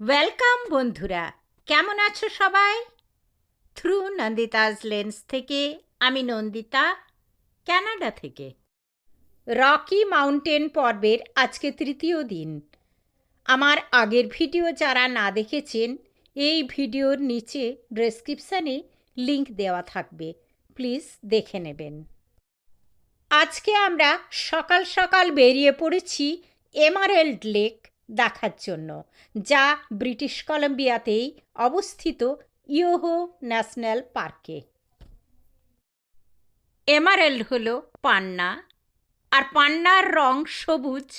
Welcome বন্ধুরা, কেমন আছো সবাই? থ্রু নন্দিতাজ লেন্স থেকে আমি নন্দিতা, কানাডা থেকে। রকি মাউন্টেন পর্বের আজকে তৃতীয় দিন। আমার আগের ভিডিও যারা না দেখেছেন, এই ভিডিওর নিচে ডেসক্রিপশানে লিংক দেওয়া থাকবে, প্লিজ দেখে নেবেন। আজকে আমরা সকাল সকাল বেরিয়ে পড়েছি এমারেল্ড লেক দেখার জন্য, যা ব্রিটিশ কলাম্বিয়াতেই অবস্থিত ইয়োহো ন্যাশনাল পার্কে। এমারেল্ড হলো পান্না, আর পান্নার রং সবুজ,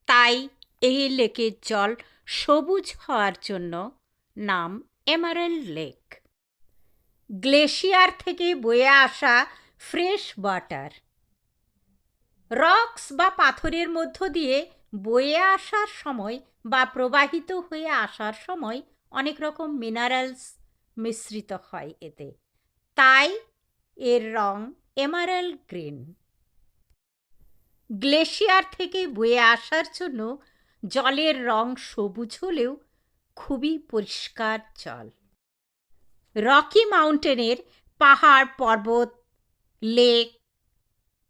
তাই এই লেকের জল সবুজ হওয়ার জন্য নাম এমারেল্ড লেক। গ্লেশিয়ার থেকে বয়ে আসা ফ্রেশ ওয়াটার, রক্স বা পাথরের মধ্য দিয়ে বয়ে আসার সময় বা প্রবাহিত হয়ে আসার সময় অনেক রকম মিনারেলস মিশ্রিত হয় এতে, তাই এর রং এমারেল্ড গ্রিন। গ্লেশিয়ার থেকে বয়ে আসার জন্য জলের রং সবুজ হলেও খুবই পরিষ্কার জল। রকি মাউন্টেনের পাহাড়, পর্বত, লেক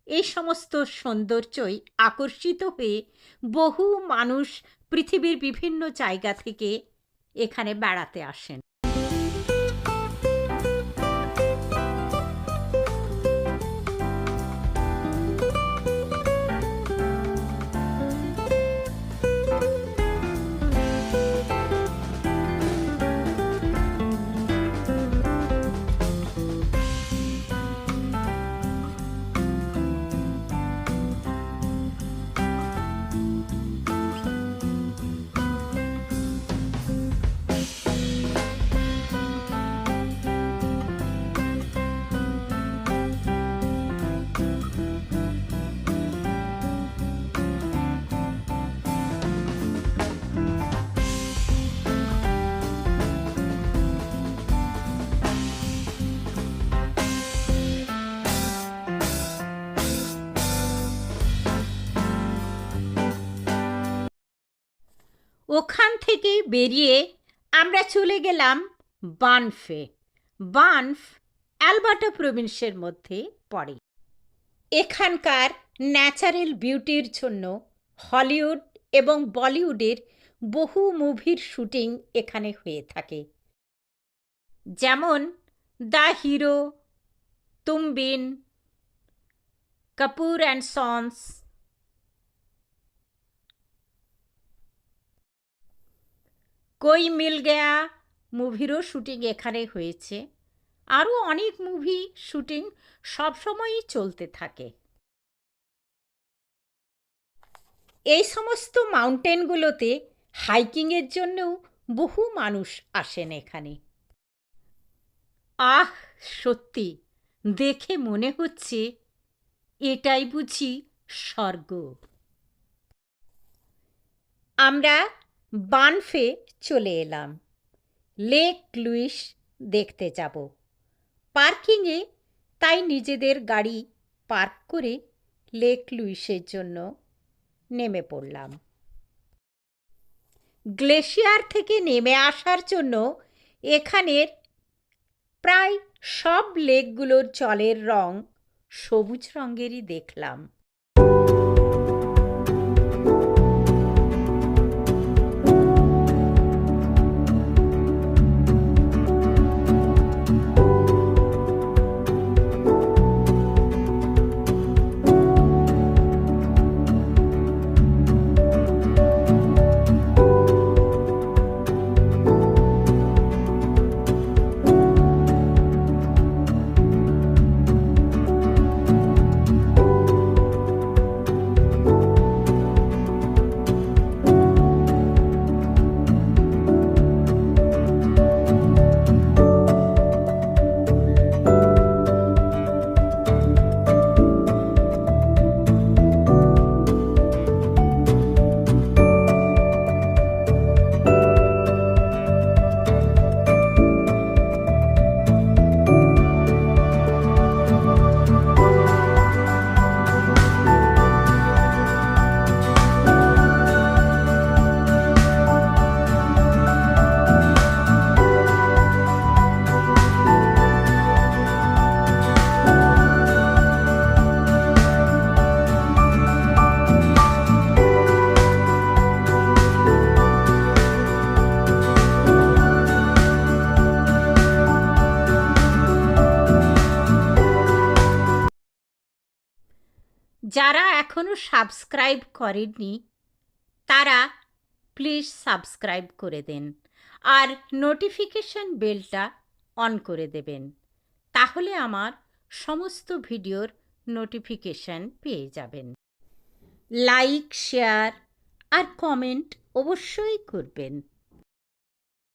এই সমস্ত সৌন্দর্যই আকর্ষিত হয়ে বহু মানুষ পৃথিবীর বিভিন্ন জায়গা থেকে এখানে বেড়াতে আসেন। ওখান থেকে বেরিয়ে আমরা চলে গেলাম বানফে। বানফ অ্যালবার্টা প্রভিন্সের মধ্যে পড়ে। এখানকার ন্যাচারাল বিউটির জন্য হলিউড এবং বলিউডের বহু মুভির শুটিং এখানে হয়ে থাকে, যেমন দ্য হিরো, তুম বিন, কাপুর অ্যান্ড সন্স, কই মিল গয়া মুভিরও শুটিং এখানে হয়েছে। আরও অনেক মুভি শুটিং সবসময়ই চলতে থাকে। এই সমস্ত মাউন্টেনগুলোতে হাইকিংয়ের জন্যও বহু মানুষ আসেন এখানে। আহ, সত্যি দেখে মনে হচ্ছে এটাই বুঝি স্বর্গ। আমরা বানফে চলে এলাম। লেক লুইস দেখতে যাব। পার্কিংয়ে তাই নিজেদের গাড়ি পার্ক করে লেক লুইসের জন্য নেমে পড়লাম। গ্লেশিয়ার থেকে নেমে আসার জন্য এখানের প্রায় সব লেকগুলোর জলের রং সবুজ রঙেরই দেখলাম। যারা এখনও সাবস্ক্রাইব করেননি তারা প্লিজ সাবস্ক্রাইব করে দেন আর নোটিফিকেশন বেলটা অন করে দেবেন, তাহলে আমার সমস্ত ভিডিওর নোটিফিকেশন পেয়ে যাবেন। লাইক, শেয়ার আর কমেন্ট অবশ্যই করবেন।